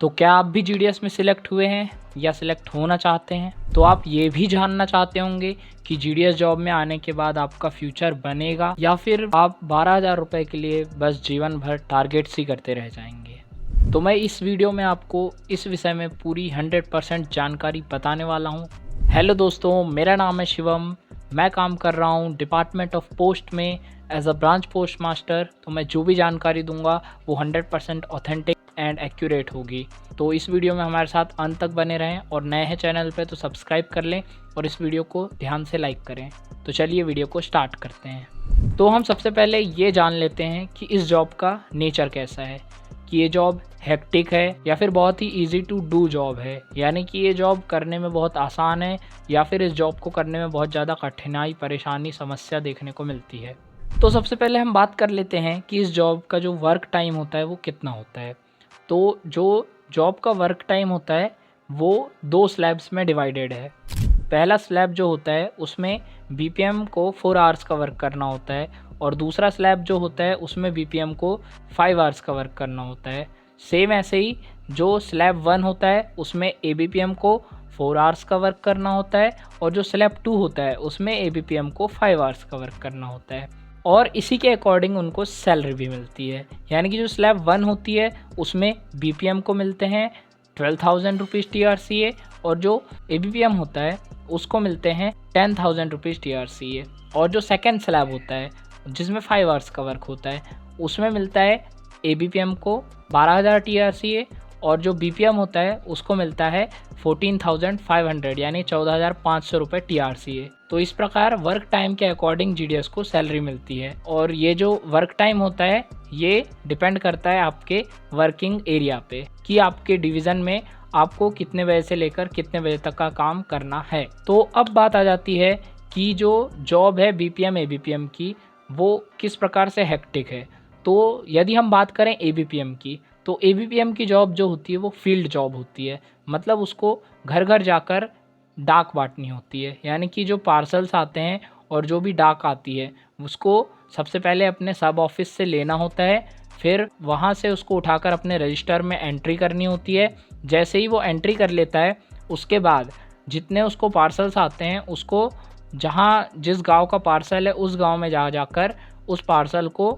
तो क्या आप भी जीडीएस में सिलेक्ट हुए हैं या सिलेक्ट होना चाहते हैं? तो आप ये भी जानना चाहते होंगे कि जीडीएस जॉब में आने के बाद आपका फ्यूचर बनेगा या फिर आप 12,000 रुपये के लिए बस जीवन भर टारगेट्स ही करते रह जाएंगे। तो मैं इस वीडियो में आपको इस विषय में पूरी 100% जानकारी बताने वाला हूँ। हेलो दोस्तों, मेरा नाम है शिवम। मैं काम कर रहा हूँ डिपार्टमेंट ऑफ पोस्ट में as a branch post master. तो मैं जो भी जानकारी दूंगा वो 100% ऑथेंटिक एंड एक्यूरेट होगी। तो इस वीडियो में हमारे साथ अंत तक बने रहें और नए हैं चैनल पे तो सब्सक्राइब कर लें और इस वीडियो को ध्यान से लाइक करें। तो चलिए वीडियो को स्टार्ट करते हैं। तो हम सबसे पहले ये जान लेते हैं कि इस जॉब का नेचर कैसा है, कि ये जॉब हेक्टिक है या फिर बहुत ही इजी टू डू जॉब है, यानी कि ये जॉब करने में बहुत आसान है या फिर इस जॉब को करने में बहुत ज़्यादा कठिनाई, परेशानी, समस्या देखने को मिलती है। तो सबसे पहले हम बात कर लेते हैं कि इस जॉब का जो वर्क टाइम होता है वो कितना होता है। तो जो जॉब का वर्क टाइम होता है वो 2 स्लैब्स में डिवाइडेड है। पहला स्लैब जो होता है उसमें बीपीएम को 4 आवर्स का वर्क करना होता है और दूसरा स्लैब जो होता है उसमें बीपीएम को 5 आवर्स का वर्क करना होता है। सेम ऐसे ही जो स्लैब 1 होता है उसमें एबीपीएम को 4 आवर्स का वर्क करना होता है और जो स्लैब 2 होता है उसमें एबीपीएम को 5 आवर्स का वर्क करना होता है और इसी के अकॉर्डिंग उनको सैलरी भी मिलती है। यानी कि जो स्लैब 1 होती है उसमें बीपीएम को मिलते हैं 12,000 रुपीज़ TRCA और जो एबीपीएम होता है उसको मिलते हैं 10,000 रुपीज़ TRCA। और जो सेकेंड स्लैब होता है जिसमें 5 आवर्स का वर्क होता है उसमें मिलता है एबीपीएम को 12,000 TRCA और जो बीपीएम होता है उसको मिलता है 14,500 यानी 14,500 रुपये TRCA। तो इस प्रकार वर्क टाइम के अकॉर्डिंग जीडीएस को सैलरी मिलती है और ये जो वर्क टाइम होता है ये डिपेंड करता है आपके वर्किंग एरिया पे कि आपके डिवीज़न में आपको कितने बजे से लेकर कितने बजे तक का काम करना है। तो अब बात आ जाती है कि जो जॉब है बीपीएम एबीपीएम की वो किस प्रकार से हेक्टिक है। तो यदि हम बात करें एबीपीएम की तो एबीपीएम की जॉब जो होती है वो फील्ड जॉब होती है, मतलब उसको घर घर जाकर डाक बांटनी होती है। यानी कि जो पार्सल्स आते हैं और जो भी डाक आती है उसको सबसे पहले अपने सब ऑफिस से लेना होता है, फिर वहाँ से उसको उठाकर अपने रजिस्टर में एंट्री करनी होती है। जैसे ही वो एंट्री कर लेता है उसके बाद जितने उसको पार्सल्स आते हैं उसको जहाँ जिस गांव का पार्सल है उस गांव में जाकर उस पार्सल को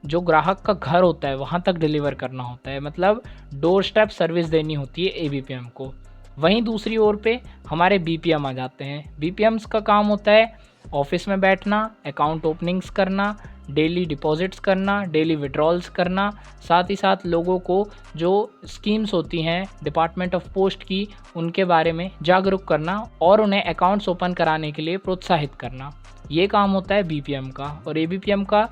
जो ग्राहक का घर होता है वहाँ तक डिलीवर करना होता है, मतलब डोर स्टेप सर्विस देनी होती है एबीपीएम को। वहीं दूसरी ओर पे हमारे बीपीएम आ जाते हैं। बीपीएम्स का काम होता है ऑफिस में बैठना, अकाउंट ओपनिंग्स करना, डेली डिपॉजिट्स करना, डेली विड्रॉल्स करना, साथ ही साथ लोगों को जो स्कीम्स होती हैं डिपार्टमेंट ऑफ पोस्ट की उनके बारे में जागरूक करना और उन्हें अकाउंट्स ओपन कराने के लिए प्रोत्साहित करना। ये काम होता है बीपीएम का। और एबीपीएम का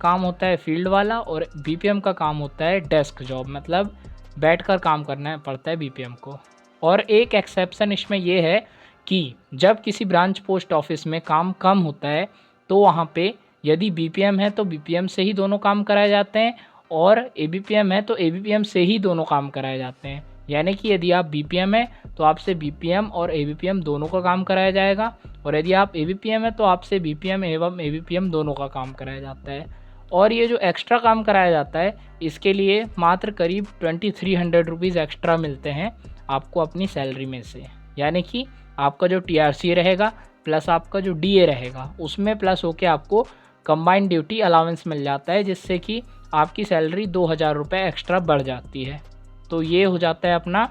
काम होता है फील्ड वाला और बीपीएम का काम होता है डेस्क जॉब, मतलब बैठकर काम करना पड़ता है बीपीएम को। और एक एक्सेप्शन इसमें यह है कि जब किसी ब्रांच पोस्ट ऑफिस में काम कम होता है तो वहाँ पे यदि बीपीएम है तो बीपीएम से ही दोनों काम कराए जाते हैं और एबीपीएम है तो एबीपीएम से ही दोनों काम कराए जाते हैं। यानी कि यदि आप बीपीएम है तो आपसे बीपीएम और एबीपीएम दोनों का काम कराया जाएगा और यदि आप एबीपीएम है तो आपसे बीपीएम एवं एबीपीएम दोनों का काम कराया जाता है। और ये जो एक्स्ट्रा काम कराया जाता है इसके लिए मात्र करीब 2,300 रुपीज़ एक्स्ट्रा मिलते हैं आपको अपनी सैलरी में से। यानी कि आपका जो TRCA रहेगा प्लस आपका जो DA रहेगा उसमें प्लस होके आपको कंबाइंड ड्यूटी अलाउंस मिल जाता है, जिससे कि आपकी सैलरी 2,000 रुपये एक्स्ट्रा बढ़ जाती है। तो ये हो जाता है अपना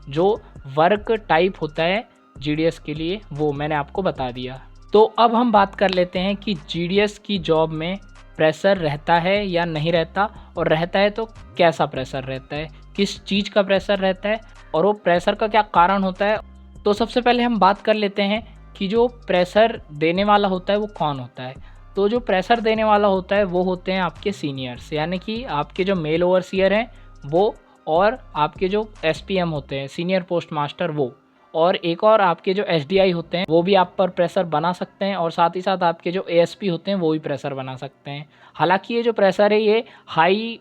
जो वर्क टाइप होता है जीडीएस के लिए, वो मैंने आपको बता दिया। तो अब हम बात कर लेते हैं कि जीडीएस की जॉब में प्रेशर रहता है या नहीं रहता, और रहता है तो कैसा प्रेशर रहता है, किस चीज़ का प्रेशर रहता है और वो प्रेशर का क्या कारण होता है। तो सबसे पहले हम बात कर लेते हैं कि जो प्रेशर देने वाला होता है वो कौन होता है। तो जो प्रेशर देने वाला होता है वो होते हैं आपके सीनियर्स, यानी कि आपके जो मेल ओवरसीयर हैं वो, और आपके जो SPM होते हैं सीनियर पोस्ट मास्टर वो, और एक और आपके जो SDI होते हैं वो भी आप पर प्रेशर बना सकते हैं और साथ ही साथ आपके जो ASP होते हैं वो भी प्रेशर बना सकते हैं। हालांकि ये जो प्रेशर है ये हाई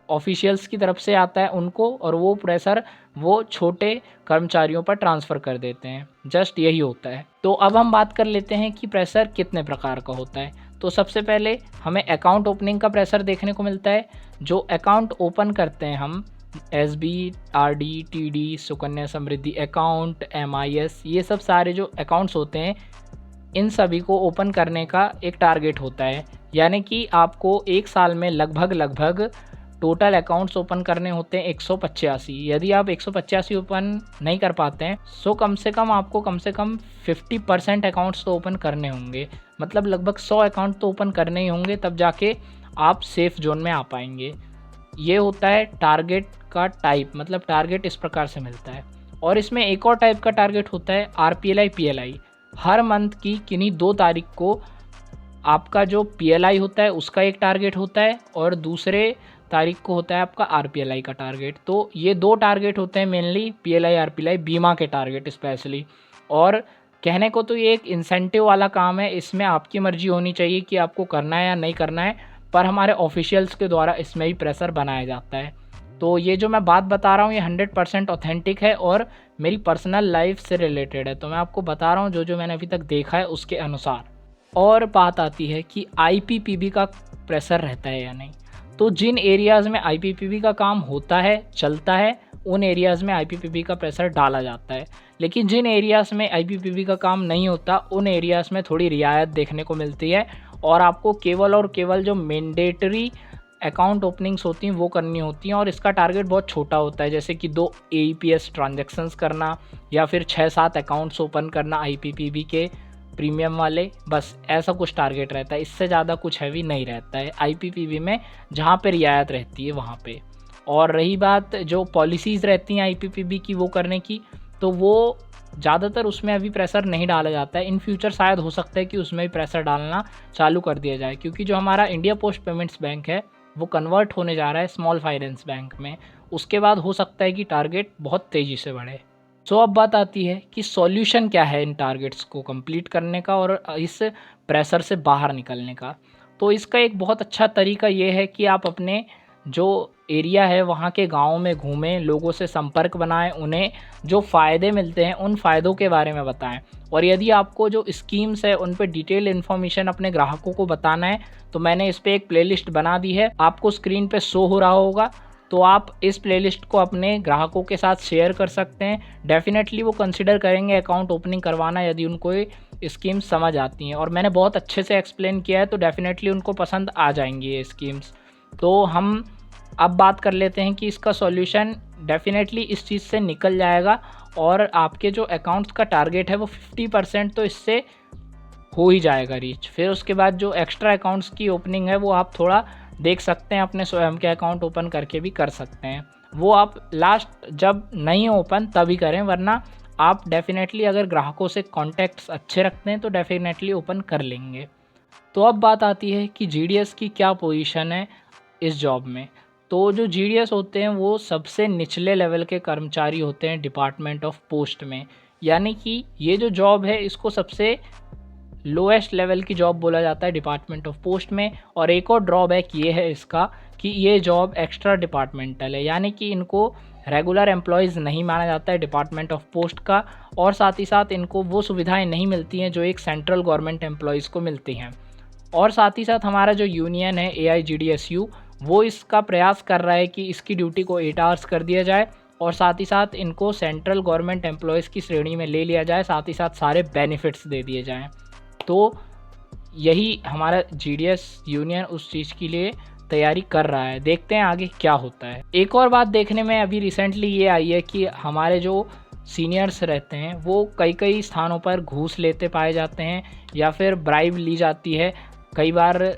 ऑफिशियल्स की तरफ से आता है उनको, और वो प्रेशर वो छोटे कर्मचारियों पर ट्रांसफ़र कर देते हैं, जस्ट यही होता है। तो अब हम बात कर लेते हैं कि प्रेशर कितने प्रकार का होता है। तो सबसे पहले हमें अकाउंट ओपनिंग का प्रेशर देखने को मिलता है। जो अकाउंट ओपन करते हैं हम SB, RD, TD, Sukanya Samriddhi account, MIS, ये सब सारे जो अकाउंट्स होते हैं इन सभी को ओपन करने का एक टारगेट होता है। यानी कि आपको एक साल में लगभग टोटल अकाउंट्स ओपन करने होते हैं 185। यदि आप 185 ओपन नहीं कर पाते हैं सो कम से कम आपको कम से कम 50% अकाउंट्स तो ओपन करने होंगे, मतलब लगभग 100 अकाउंट तो ओपन करने ही होंगे, तब जाके आप सेफ़ जोन में आ पाएंगे। ये होता है टारगेट का टाइप, मतलब टारगेट इस प्रकार से मिलता है। और इसमें एक और टाइप का टारगेट होता है आरपीएलआई, पीएलआई। हर मंथ की किन्हीं 2 तारीख को आपका जो पीएलआई होता है उसका एक टारगेट होता है और दूसरे तारीख को होता है आपका आरपीएलआई का टारगेट। तो ये 2 टारगेट होते हैं मेनली, पीएलआई, आरपीएलआई, बीमा के टारगेट स्पेशली। और कहने को तो ये एक इंसेंटिव वाला काम है, इसमें आपकी मर्जी होनी चाहिए कि आपको करना है या नहीं करना है, पर हमारे ऑफिशियल्स के द्वारा इसमें भी प्रेशर बनाया जाता है। तो ये जो मैं बात बता रहा हूँ ये 100% ऑथेंटिक है और मेरी पर्सनल लाइफ से रिलेटेड है, तो मैं आपको बता रहा हूँ जो मैंने अभी तक देखा है उसके अनुसार। और बात आती है कि आईपीपीबी का प्रेशर रहता है या नहीं। तो जिन एरियाज़ में आईपीपीबी का काम होता है, चलता है, उन एरियाज़ में आईपीपीबी का प्रेशर डाला जाता है। लेकिन जिन एरियाज़ में आईपीपीबी का काम नहीं होता उन एरियाज़ में थोड़ी रियायत देखने को मिलती है और आपको केवल और केवल जो मैंडेटरी अकाउंट ओपनिंग्स होती हैं वो करनी होती हैं। और इसका टारगेट बहुत छोटा होता है, जैसे कि 2 एईपीएस ट्रांजैक्शंस करना या फिर 6-7 अकाउंट्स ओपन करना आईपीपीबी के प्रीमियम वाले, बस ऐसा कुछ टारगेट रहता है। इससे ज़्यादा कुछ हैवी नहीं रहता है आईपीपीबी में, जहाँ पे रियायत रहती है वहाँ पे। और रही बात जो पॉलिसीज़ रहती हैं आईपीपीबी की वो करने की, तो वो ज़्यादातर उसमें अभी प्रेशर नहीं डाला जाता है। इन फ्यूचर शायद हो सकता है कि उसमें भी प्रेशर डालना चालू कर दिया जाए, क्योंकि जो हमारा इंडिया पोस्ट पेमेंट्स बैंक है वो कन्वर्ट होने जा रहा है स्मॉल फाइनेंस बैंक में। उसके बाद हो सकता है कि टारगेट बहुत तेज़ी से बढ़े। सो अब बात आती है कि सॉल्यूशन क्या है इन टारगेट्स को कंप्लीट करने का और इस प्रेशर से बाहर निकलने का। तो इसका एक बहुत अच्छा तरीका ये है कि आप अपने जो एरिया है वहाँ के गाँव में घूमें, लोगों से संपर्क बनाएं, उन्हें जो फ़ायदे मिलते हैं उन फ़ायदों के बारे में बताएं। और यदि आपको जो स्कीम्स है उन पे डिटेल इन्फॉर्मेशन अपने ग्राहकों को बताना है तो मैंने इस पर एक प्लेलिस्ट बना दी है, आपको स्क्रीन पे शो हो रहा होगा। तो आप इस प्लेलिस्ट को अपने ग्राहकों के साथ शेयर कर सकते हैं। डेफिनेटली वो कंसिडर करेंगे अकाउंट ओपनिंग करवाना यदि उनको ये स्कीम्स समझ आती हैं, और मैंने बहुत अच्छे से एक्सप्लेन किया है तो डेफिनेटली उनको पसंद आ जाएंगी ये स्कीम्स। तो हम अब बात कर लेते हैं कि इसका सॉल्यूशन डेफिनेटली इस चीज़ से निकल जाएगा और आपके जो अकाउंट्स का टारगेट है वो 50% तो इससे हो ही जाएगा रीच। फिर उसके बाद जो एक्स्ट्रा अकाउंट्स की ओपनिंग है वो आप थोड़ा देख सकते हैं, अपने स्वयं के अकाउंट ओपन करके भी कर सकते हैं। वो आप लास्ट जब नहीं ओपन तभी करें, वरना आप डेफिनेटली अगर ग्राहकों से कॉन्टैक्ट्स अच्छे रखते हैं तो डेफिनेटली ओपन कर लेंगे। तो अब बात आती है कि जीडीएस की क्या पोजीशन है इस जॉब में। तो जो जीडीएस होते हैं वो सबसे निचले लेवल के कर्मचारी होते हैं डिपार्टमेंट ऑफ पोस्ट में। यानी कि ये जो जॉब है इसको सबसे लोएस्ट लेवल की जॉब बोला जाता है डिपार्टमेंट ऑफ पोस्ट में। और एक और ड्रॉबैक ये है इसका कि ये जॉब एक्स्ट्रा डिपार्टमेंटल है, यानी कि इनको रेगुलर एम्प्लॉयज़ नहीं माना जाता है डिपार्टमेंट ऑफ पोस्ट का, और साथ ही साथ इनको वो सुविधाएं नहीं मिलती हैं जो एक सेंट्रल गवर्नमेंट एम्प्लॉयज़ को मिलती हैं। और साथ ही साथ हमारा जो यूनियन है AIGDSU वो इसका प्रयास कर रहा है कि इसकी ड्यूटी को 8 आवर्स कर दिया जाए और साथ ही साथ इनको सेंट्रल गवर्नमेंट एम्प्लॉयज़ की श्रेणी में ले लिया जाए, साथ ही साथ सारे बेनिफिट्स दे दिए जाएँ। तो यही हमारा GDS यूनियन उस चीज़ के लिए तैयारी कर रहा है, देखते हैं आगे क्या होता है। एक और बात देखने में अभी रिसेंटली ये आई है कि हमारे जो सीनियर्स रहते हैं वो कई स्थानों पर घूस लेते पाए जाते हैं या फिर ब्राइब ली जाती है। कई बार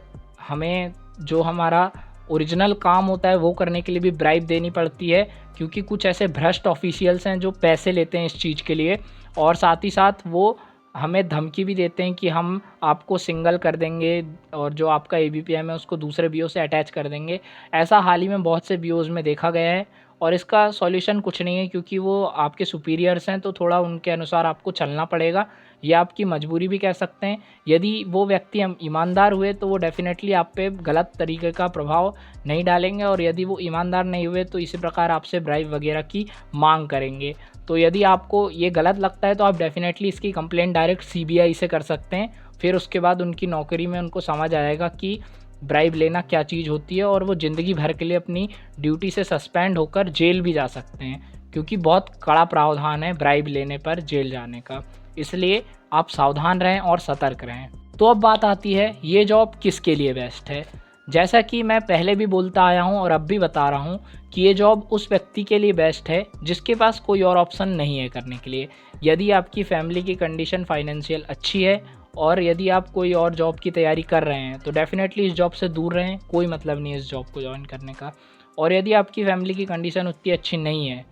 हमें जो हमारा ओरिजिनल काम होता है वो करने के लिए भी ब्राइब देनी पड़ती है, क्योंकि कुछ ऐसे भ्रष्ट ऑफिशियल्स हैं जो पैसे लेते हैं इस चीज़ के लिए, और साथ ही साथ वो हमें धमकी भी देते हैं कि हम आपको सिंगल कर देंगे और जो आपका ABPM है उसको दूसरे BO से अटैच कर देंगे। ऐसा हाल ही में बहुत से BOs में देखा गया है और इसका सॉल्यूशन कुछ नहीं है, क्योंकि वो आपके सुपीरियर्स हैं तो थोड़ा उनके अनुसार आपको चलना पड़ेगा, या आपकी मजबूरी भी कह सकते हैं। यदि वो व्यक्ति ईमानदार हुए तो वो डेफिनेटली आप पे गलत तरीके का प्रभाव नहीं डालेंगे, और यदि वो ईमानदार नहीं हुए तो इसी प्रकार आपसे ब्राइब वगैरह की मांग करेंगे। तो यदि आपको ये गलत लगता है तो आप डेफिनेटली इसकी कंप्लेंट डायरेक्ट CBI से कर सकते हैं। फिर उसके बाद उनकी नौकरी में उनको समझ आएगा कि ब्राइब लेना क्या चीज़ होती है, और वो ज़िंदगी भर के लिए अपनी ड्यूटी से सस्पेंड होकर जेल भी जा सकते हैं, क्योंकि बहुत कड़ा प्रावधान है ब्राइब लेने पर जेल जाने का। इसलिए आप सावधान रहें और सतर्क रहें। तो अब बात आती है ये जॉब किसके लिए बेस्ट है। जैसा कि मैं पहले भी बोलता आया हूँ और अब भी बता रहा हूँ कि ये जॉब उस व्यक्ति के लिए बेस्ट है जिसके पास कोई और ऑप्शन नहीं है करने के लिए। यदि आपकी फैमिली की कंडीशन फाइनेंशियल अच्छी है और यदि आप कोई और जॉब की तैयारी कर रहे हैं तो डेफिनेटली इस जॉब से दूर रहें, कोई मतलब नहीं है इस जॉब को ज्वाइन करने का। और यदि आपकी फैमिली की कंडीशन उतनी अच्छी नहीं है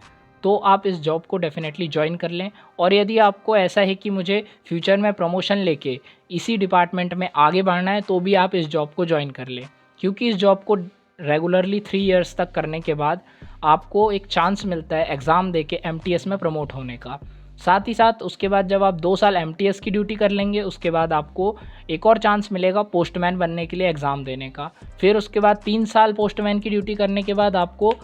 तो आप इस जॉब को डेफिनेटली ज्वाइन कर लें। और यदि आपको ऐसा है कि मुझे फ्यूचर में प्रमोशन लेके इसी डिपार्टमेंट में आगे बढ़ना है तो भी आप इस जॉब को ज्वाइन कर लें, क्योंकि इस जॉब को रेगुलरली 3 इयर्स तक करने के बाद आपको एक चांस मिलता है एग्ज़ाम देके MTS में प्रमोट होने का। साथ ही साथ उसके बाद जब आप 2 साल MTS की ड्यूटी कर लेंगे उसके बाद आपको एक और चांस मिलेगा पोस्टमैन बनने के लिए एग्ज़ाम देने का। फिर उसके बाद 3 साल पोस्टमैन की ड्यूटी करने के बाद आपको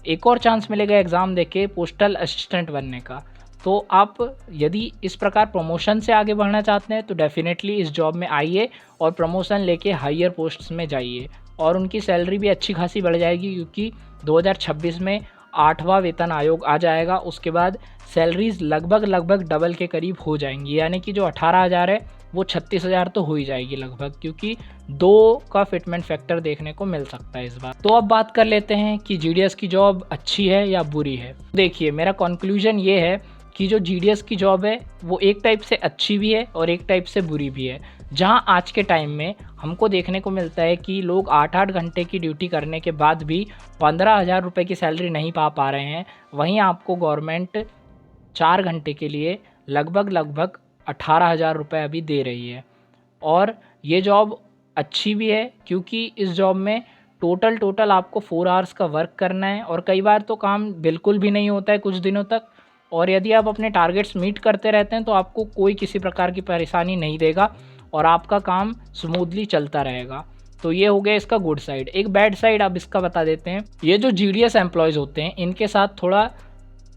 एक और चांस मिलेगा एग्ज़ाम देके पोस्टल असिस्टेंट बनने का। तो आप यदि इस प्रकार प्रमोशन से आगे बढ़ना चाहते हैं तो डेफिनेटली इस जॉब में आइए और प्रमोशन लेके हायर पोस्ट्स में जाइए, और उनकी सैलरी भी अच्छी खासी बढ़ जाएगी, क्योंकि 2026 में 8वां वेतन आयोग आ जाएगा। उसके बाद सैलरीज़ लगभग डबल के करीब हो जाएंगी, यानी कि जो 18,000 है वो 36,000 तो हो ही जाएगी लगभग, क्योंकि 2 का फिटमेंट फैक्टर देखने को मिल सकता है इस बार। तो अब बात कर लेते हैं कि GDS की जॉब अच्छी है या बुरी है। देखिए, मेरा कंक्लूजन ये है कि जो GDS की जॉब है वो एक टाइप से अच्छी भी है और एक टाइप से बुरी भी है। जहां आज के टाइम में हमको देखने को मिलता है कि लोग 8-8 घंटे की ड्यूटी करने के बाद भी 15,000 रुपये की सैलरी नहीं पा रहे हैं, वहीं आपको गवर्नमेंट 4 घंटे के लिए लगभग 18,000 रुपये अभी दे रही है। और ये जॉब अच्छी भी है क्योंकि इस जॉब में टोटल आपको 4 आवर्स का वर्क करना है, और कई बार तो काम बिल्कुल भी नहीं होता है कुछ दिनों तक। और यदि आप अपने टारगेट्स मीट करते रहते हैं तो आपको कोई किसी प्रकार की परेशानी नहीं देगा और आपका काम स्मूथली चलता रहेगा। तो ये हो गया इसका गुड साइड। एक बैड साइड अब इसका बता देते हैं। ये जो GDS एम्प्लॉयज़ होते हैं इनके साथ थोड़ा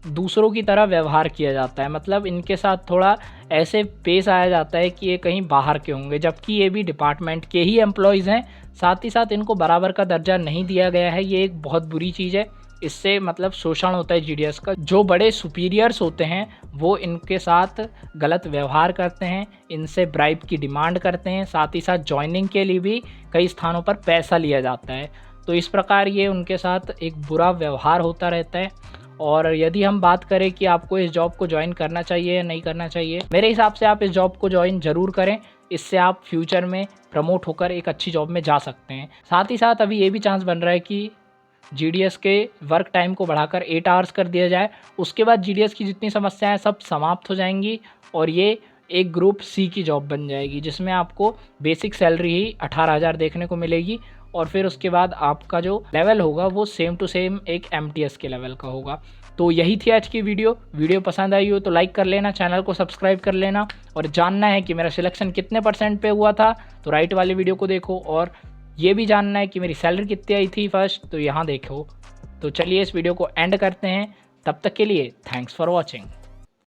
दूसरों की तरह व्यवहार किया जाता है, मतलब इनके साथ थोड़ा ऐसे पेश आया जाता है कि ये कहीं बाहर के होंगे, जबकि ये भी डिपार्टमेंट के ही एम्प्लॉयज़ हैं। साथ ही साथ इनको बराबर का दर्जा नहीं दिया गया है, ये एक बहुत बुरी चीज़ है। इससे मतलब शोषण होता है GDS का। जो बड़े सुपीरियर्स होते हैं वो इनके साथ गलत व्यवहार करते हैं, इनसे ब्राइब की डिमांड करते हैं, साथ ही साथ जॉइनिंग के लिए भी कई स्थानों पर पैसा लिया जाता है। तो इस प्रकार ये उनके साथ एक बुरा व्यवहार होता रहता है। और यदि हम बात करें कि आपको इस जॉब को ज्वाइन करना चाहिए या नहीं करना चाहिए, मेरे हिसाब से आप इस जॉब को ज्वाइन ज़रूर करें। इससे आप फ्यूचर में प्रमोट होकर एक अच्छी जॉब में जा सकते हैं। साथ ही साथ अभी ये भी चांस बन रहा है कि GDS के वर्क टाइम को बढ़ाकर 8 आवर्स कर दिया जाए। उसके बाद GDS की जितनी समस्याएं सब समाप्त हो जाएंगी और ये एक ग्रुप C की जॉब बन जाएगी, जिसमें आपको बेसिक सैलरी ही 18,000 देखने को मिलेगी, और फिर उसके बाद आपका जो लेवल होगा वो सेम टू सेम एक MTS के लेवल का होगा। तो यही थी आज की वीडियो पसंद आई हो तो लाइक कर लेना, चैनल को सब्सक्राइब कर लेना, और जानना है कि मेरा सिलेक्शन कितने % पे हुआ था तो राइट वाले वीडियो को देखो, और ये भी जानना है कि मेरी सैलरी कितनी आई थी फर्स्ट तो यहाँ देखो। तो चलिए इस वीडियो को एंड करते हैं, तब तक के लिए थैंक्स फॉर वॉचिंग।